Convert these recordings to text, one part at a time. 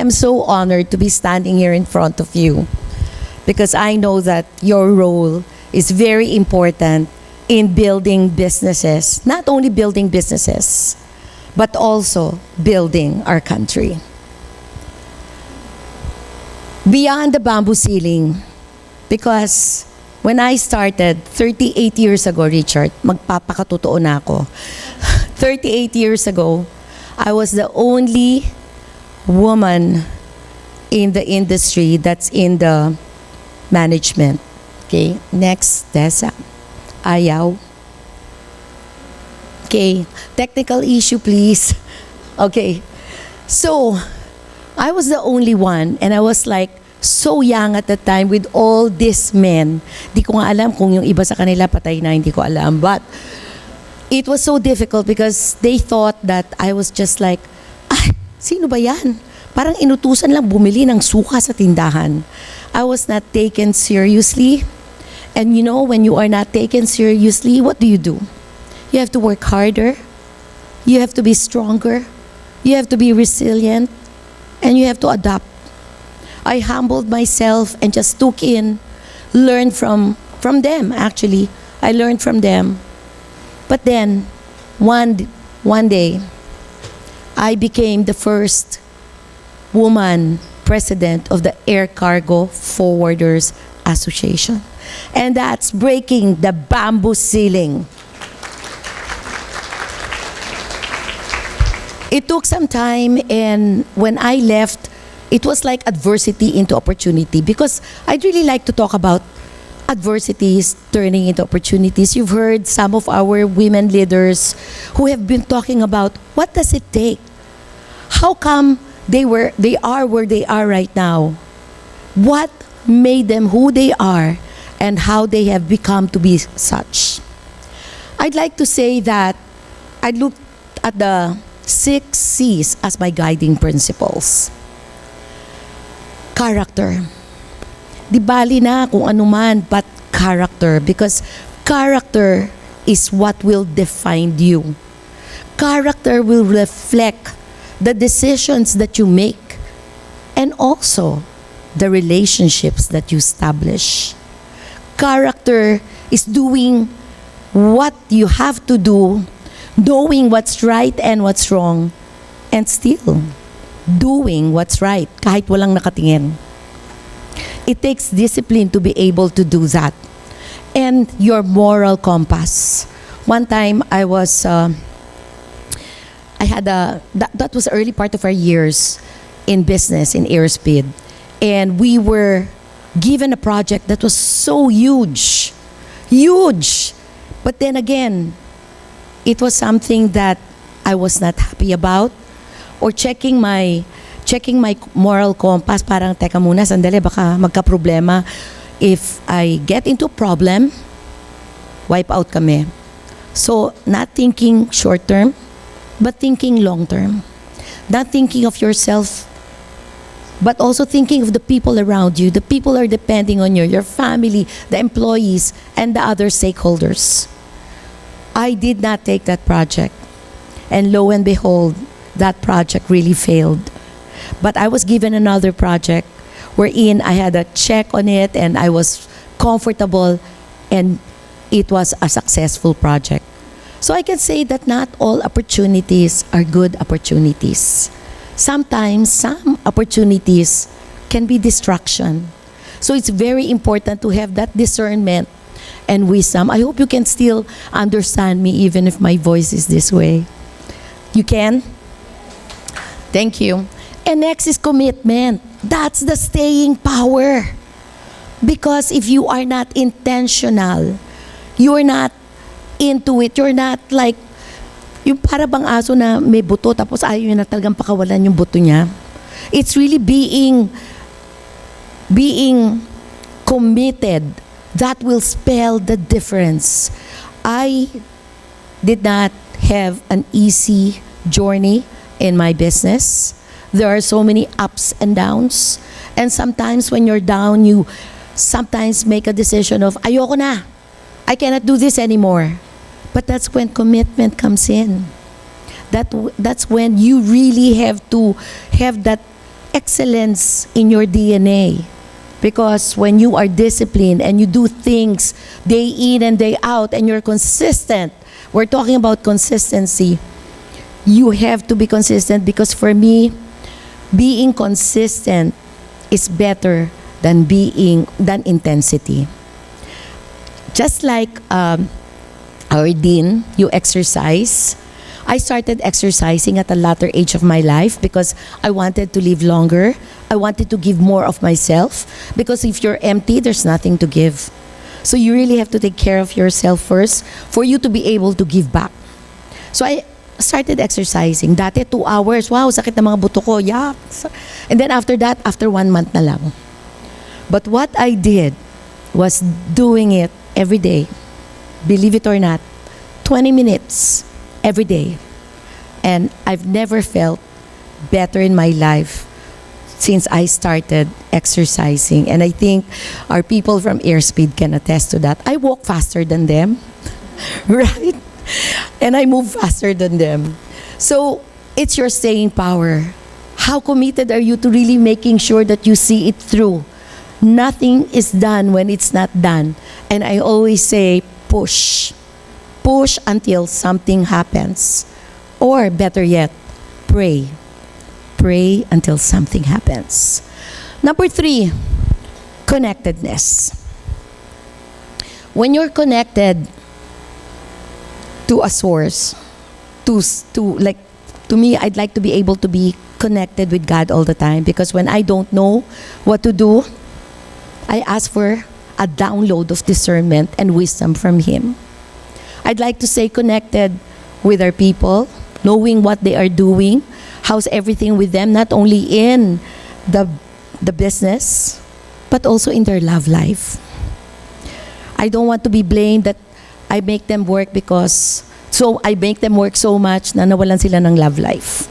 am so honored to be standing here in front of you because I know that your role is very important in building businesses, not only building businesses, but also building our country. Beyond the bamboo ceiling, because when I started 38 years ago, Richard, magpapakatotoo na ako. 38 years ago, I was the only woman in the industry that's in the management. Okay, next, Tessa. Ayaw. Okay, technical issue please. Okay, so I was the only one and I was like so young at the time with all these men. Di ko nga alam kung yung iba sa kanila patay na, hindi ko alam. But it was so difficult because they thought that I was just like, sino ba yan? Parang inutusan lang bumili ng suka sa tindahan. I was not taken seriously. And you know, when you are not taken seriously, what do? You have to work harder. You have to be stronger. You have to be resilient. And you have to adapt. I humbled myself and just took in, learned from them actually. I learned from them. But then, one day, I became the first woman president of the Air Cargo Forwarders Association. And that's breaking the bamboo ceiling. It took some time, and when I left, it was like adversity into opportunity because I'd really like to talk about adversities turning into opportunities. You've heard some of our women leaders who have been talking about what does it take? How come they are where they are right now? What made them who they are and how they have become to be such? I'd like to say that I looked at the 6 C's as my guiding principles. Character. Di bali na kung ano man, but character. Because character is what will define you. Character will reflect the decisions that you make and also the relationships that you establish. Character is doing what you have to do, knowing what's right and what's wrong, and still doing what's right kahit walang nakatingin. It takes discipline to be able to do that. And your moral compass. One time I was, that was early part of our years in business, in Airspeed. And we were given a project that was so huge. Huge! But then again, it was something that I was not happy about. Or checking my moral compass, parang teka muna, sandali, baka magka-problema. If I get into a problem, wipe out kami. So, not thinking short term, but thinking long term. Not thinking of yourself, but also thinking of the people around you. The people are depending on you, your family, the employees, and the other stakeholders. I did not take that project. And lo and behold, that project really failed. But I was given another project wherein I had a check on it and I was comfortable and it was a successful project. So I can say that not all opportunities are good opportunities. Sometimes some opportunities can be distraction. So it's very important to have that discernment and wisdom. I hope you can still understand me even if my voice is this way. You can? Thank you. And next is commitment. That's the staying power. Because if you are not intentional, you're not into it, you're not like, yung para bang aso na may buto tapos ayaw na talagang pakawalan yung buto niya. It's really being committed that will spell the difference. I did not have an easy journey in my business. There are so many ups and downs. And sometimes when you're down, you sometimes make a decision of, ayoko na. I cannot do this anymore. But that's when commitment comes in. That's when you really have to have that excellence in your DNA. Because when you are disciplined and you do things day in and day out and you're consistent, we're talking about consistency. You have to be consistent, because for me, being consistent is better than intensity. Just like our dean, you exercise. I started exercising at a latter age of my life because I wanted to live longer. I wanted to give more of myself, because if you're empty, there's nothing to give. So you really have to take care of yourself first for you to be able to give back. So I started exercising. Dati 2 hours. Wow, sakit na mga buto ko. Yeah. And then after that, after 1 month na lang. But what I did was doing it every day. Believe it or not, 20 minutes every day. And I've never felt better in my life since I started exercising. And I think our people from Airspeed can attest to that. I walk faster than them, right? And I move faster than them. So it's your staying power. How committed are you to really making sure that you see it through? Nothing is done when it's not done. And I always say, push. Push until something happens. Or better yet, pray. Pray until something happens. Number 3, connectedness. When you're connected to a source, to me, I'd like to be able to be connected with God all the time, because when I don't know what to do, I ask for a download of discernment and wisdom from Him. I'd like to stay connected with our people, knowing what they are doing, how's everything with them, not only in the business, but also in their love life. I don't want to be blamed that I make them work I make them work so much na nawalan sila ng love life.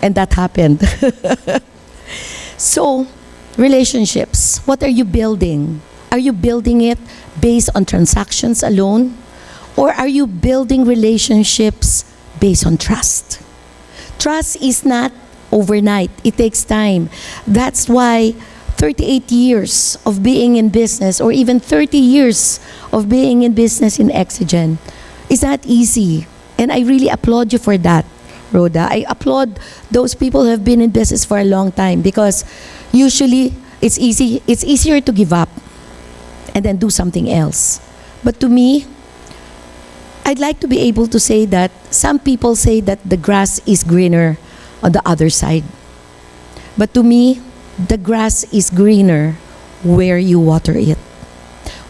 And that happened. So, relationships, what are you building? Are you building it based on transactions alone? Or are you building relationships based on trust? Trust is not overnight. It takes time. That's why 38 years of being in business, or even 30 years of being in business in Exigen, is not easy. And I really applaud you for that, Rhoda. I applaud those people who have been in business for a long time, because usually it's easier to give up and then do something else. But to me, I'd like to be able to say that some people say that the grass is greener on the other side. But to me, the grass is greener where you water it,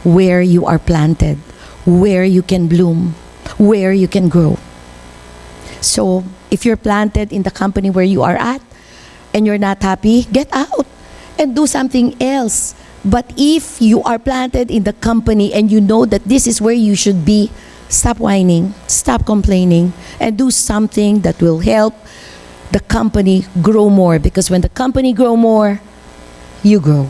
where you are planted, where you can bloom, where you can grow. So if you're planted in the company where you are at and you're not happy, get out and do something else. But if you are planted in the company and you know that this is where you should be, stop whining, stop complaining, and do something that will help the company grow more. Because when the company grow more, you grow.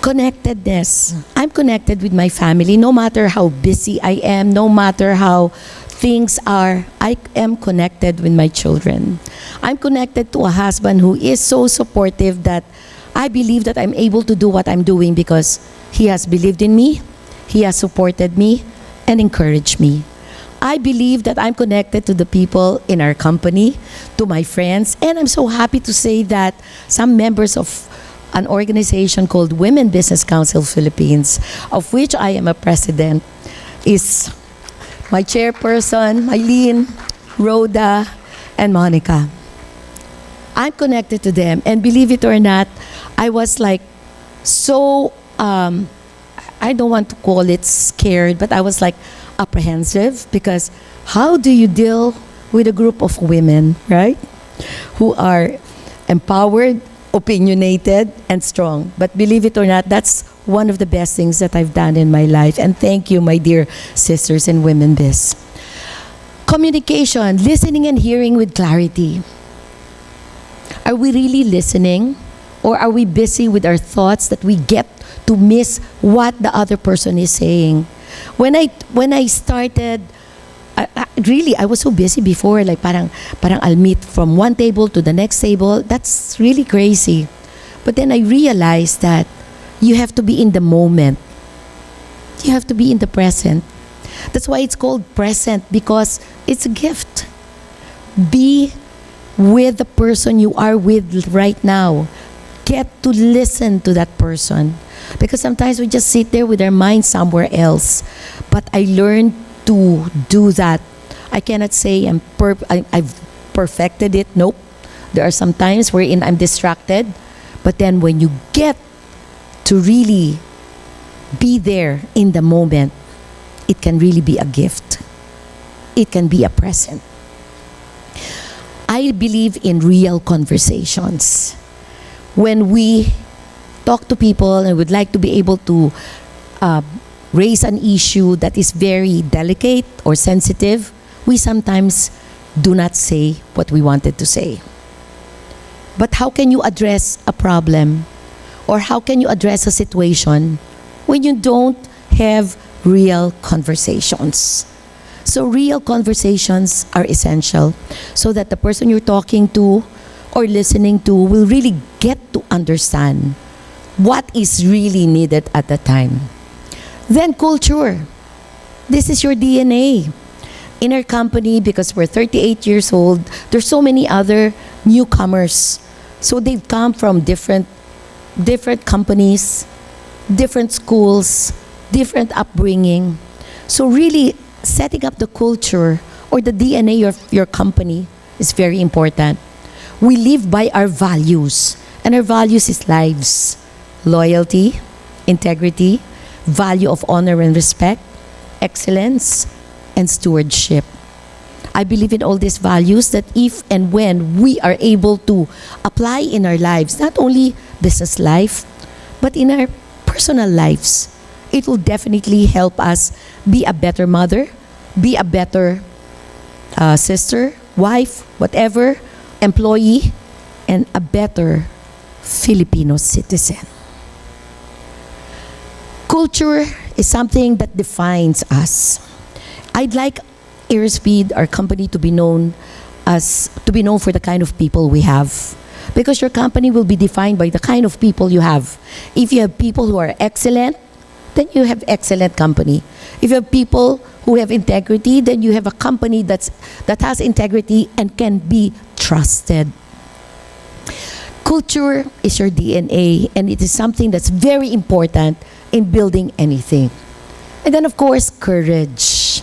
Connectedness. I'm connected with my family. No matter how busy I am, no matter how things are, I am connected with my children. I'm connected to a husband who is so supportive that I believe that I'm able to do what I'm doing because he has believed in me, he has supported me, and encouraged me. I believe that I'm connected to the people in our company, to my friends, and I'm so happy to say that some members of an organization called Women Business Council Philippines, of which I am a president, is my chairperson, Mylene, Rhoda, and Monica. I'm connected to them, and believe it or not, I was like so, I don't want to call it scared, but I was like apprehensive, because how do you deal with a group of women, right, who are empowered, opinionated, and strong? But believe it or not, that's one of the best things that I've done in my life. And thank you, my dear sisters in Women Biz. Communication, listening and hearing with clarity. Are we really listening? Or are we busy with our thoughts that we get to miss what the other person is saying? When I started, really, I was so busy before, like parang I'll meet from one table to the next table. That's really crazy. But then I realized that you have to be in the moment. You have to be in the present. That's why it's called present, because it's a gift. Be with the person you are with right now. Get to listen to that person. Because sometimes we just sit there with our mind somewhere else. But I learned to do that. I cannot say I've perfected it. Nope. There are some times wherein I'm distracted. But then when you get to really be there in the moment, it can really be a gift. It can be a present. I believe in real conversations. When we talk to people and would like to be able to raise an issue that is very delicate or sensitive, we sometimes do not say what we wanted to say. But how can you address a problem, or how can you address a situation when you don't have real conversations? So real conversations are essential so that the person you're talking to or listening to will really get to understand what is really needed at the time. Then culture. This is your DNA. In our company, because we're 38 years old, there's so many other newcomers. So they've come from different companies, different schools, different upbringing. So really, setting up the culture or the DNA of your company is very important. We live by our values, and our values is lives, loyalty, integrity, value of honor and respect, excellence, and stewardship. I believe in all these values that if and when we are able to apply in our lives, not only business life, but in our personal lives, it will definitely help us be a better mother, be a better sister, wife, whatever, employee, and a better Filipino citizen. Culture is something that defines us. I'd like Airspeed, our company, to be known for the kind of people we have. Because your company will be defined by the kind of people you have. If you have people who are excellent, then you have excellent company. If you have people who have integrity, then you have a company that has integrity and can be trusted. Culture is your DNA, and it is something that's very important in building anything. And then, of course, courage.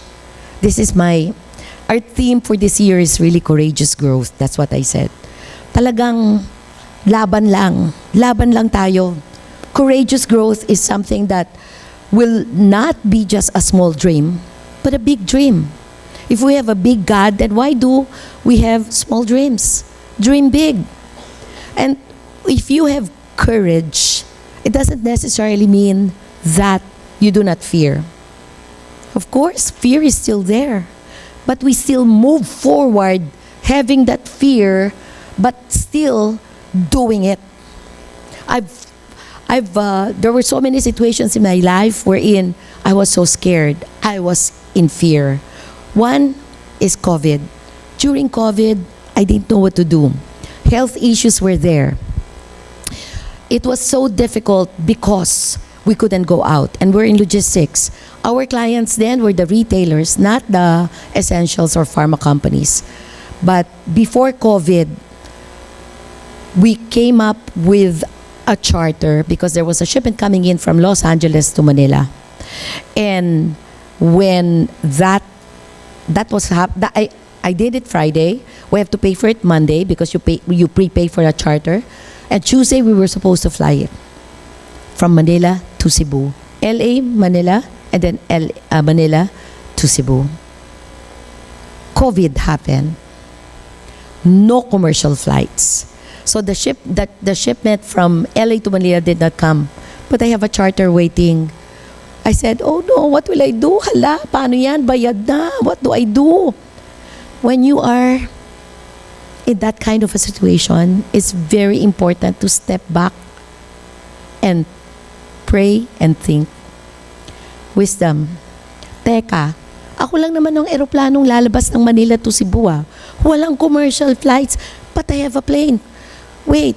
This is our theme for this year is really courageous growth. That's what I said. Talagang laban lang tayo. Courageous growth is something that will not be just a small dream, but a big dream. If we have a big God, then why do we have small dreams? Dream big. And if you have courage, it doesn't necessarily mean that you do not fear. Of course, fear is still there. But we still move forward having that fear, but still doing it. There were so many situations in my life wherein I was so scared. I was in fear. One is COVID. During COVID, I didn't know what to do. Health issues were there. It was so difficult because we couldn't go out, and we're in logistics. Our clients then were the retailers, not the essentials or pharma companies. But before COVID, we came up with a charter because there was a shipment coming in from Los Angeles to Manila. And when that was I did it Friday. We have to pay for it Monday because you prepay for a charter. And Tuesday we were supposed to fly it from Manila to Cebu. LA, Manila, and then Manila to Cebu. COVID happened. No commercial flights. So the shipment from LA to Manila did not come. But I have a charter waiting. I said, oh no, what will I do? Hala, paano yan? Bayad na. What do I do? When you are in that kind of a situation, it's very important to step back and pray and think. Wisdom. Teka, Ako lang naman ng eroplanong lalabas ng Manila to Cebu. Walang commercial flights, but I have a plane. Wait,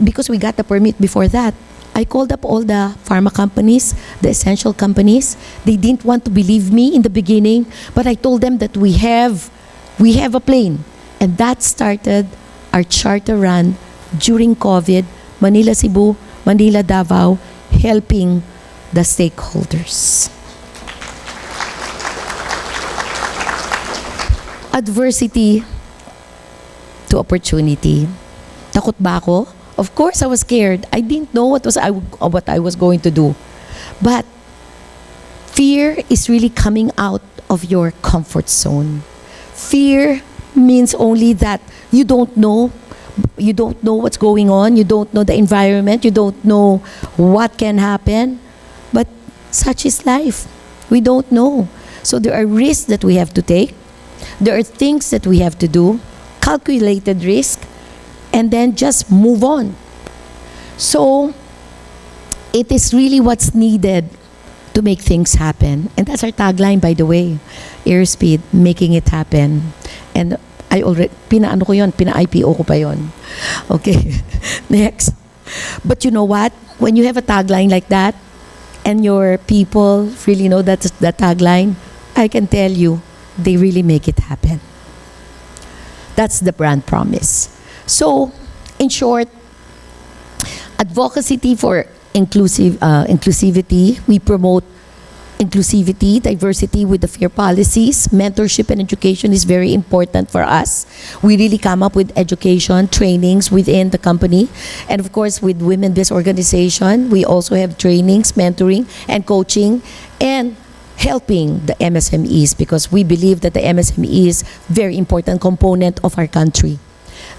because we got the permit before that. I called up all the pharma companies, the essential companies. They didn't want to believe me in the beginning, but I told them that we have a plane. And that started our charter run during COVID, Manila Cebu, Manila Davao, helping the stakeholders. Adversity to opportunity. Takot ba ako? Of course, I was scared. I didn't know what I was going to do. But fear is really coming out of your comfort zone. Fear means only that you don't know what's going on, you don't know the environment, you don't know what can happen. But such is life. We don't know. So there are risks that we have to take. There are things that we have to do, calculated risk, and then just move on. So it is really what's needed to make things happen. And that's our tagline, by the way. Airspeed, making it happen. And I already, pina-IPO ko pa yon. Okay, next. But you know what? When you have a tagline like that, and your people really know that's the tagline, I can tell you, they really make it happen. That's the brand promise. So, in short, advocacy for inclusivity. We promote inclusivity, diversity with the fair policies. Mentorship and education is very important for us. We really come up with education, trainings within the company. And of course, with women-based organization, we also have trainings, mentoring, and coaching, and helping the MSMEs, because we believe that the MSME is very important component of our country.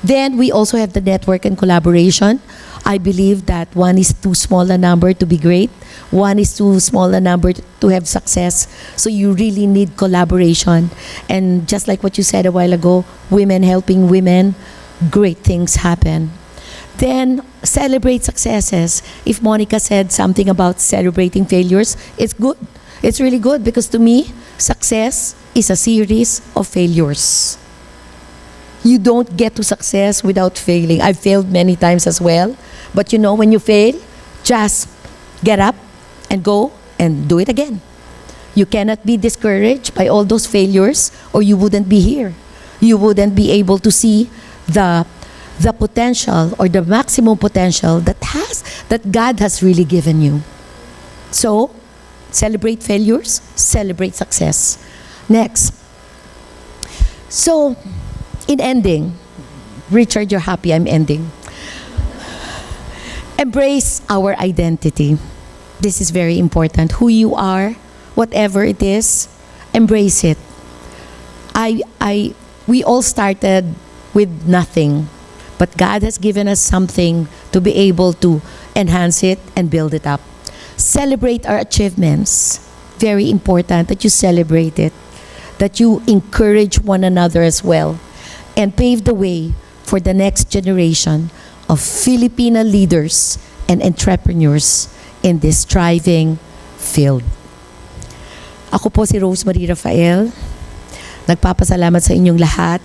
Then we also have the network and collaboration. I believe that one is too small a number to be great. One is too small a number to have success. So you really need collaboration. And just like what you said a while ago, women helping women, great things happen. Then celebrate successes. If Monica said something about celebrating failures, it's good. It's really good, because to me, success is a series of failures. You don't get to success without failing. I've failed many times as well. But you know, when you fail, just get up and go and do it again. You cannot be discouraged by all those failures, or you wouldn't be here. You wouldn't be able to see the potential, or the maximum potential that God has really given you. So, celebrate failures, celebrate success. Next. So, in ending, Richard, you're happy I'm ending. Embrace our identity. This is very important. Who you are, whatever it is, embrace it. We all started with nothing, but God has given us something to be able to enhance it and build it up. Celebrate our achievements. Very important that you celebrate it, that you encourage one another as well, and pave the way for the next generation of Filipino leaders and entrepreneurs in this thriving field. Ako po si Rosemarie Rafael. Nagpapasalamat sa inyong lahat,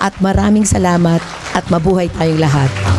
at maraming salamat, at mabuhay tayong lahat.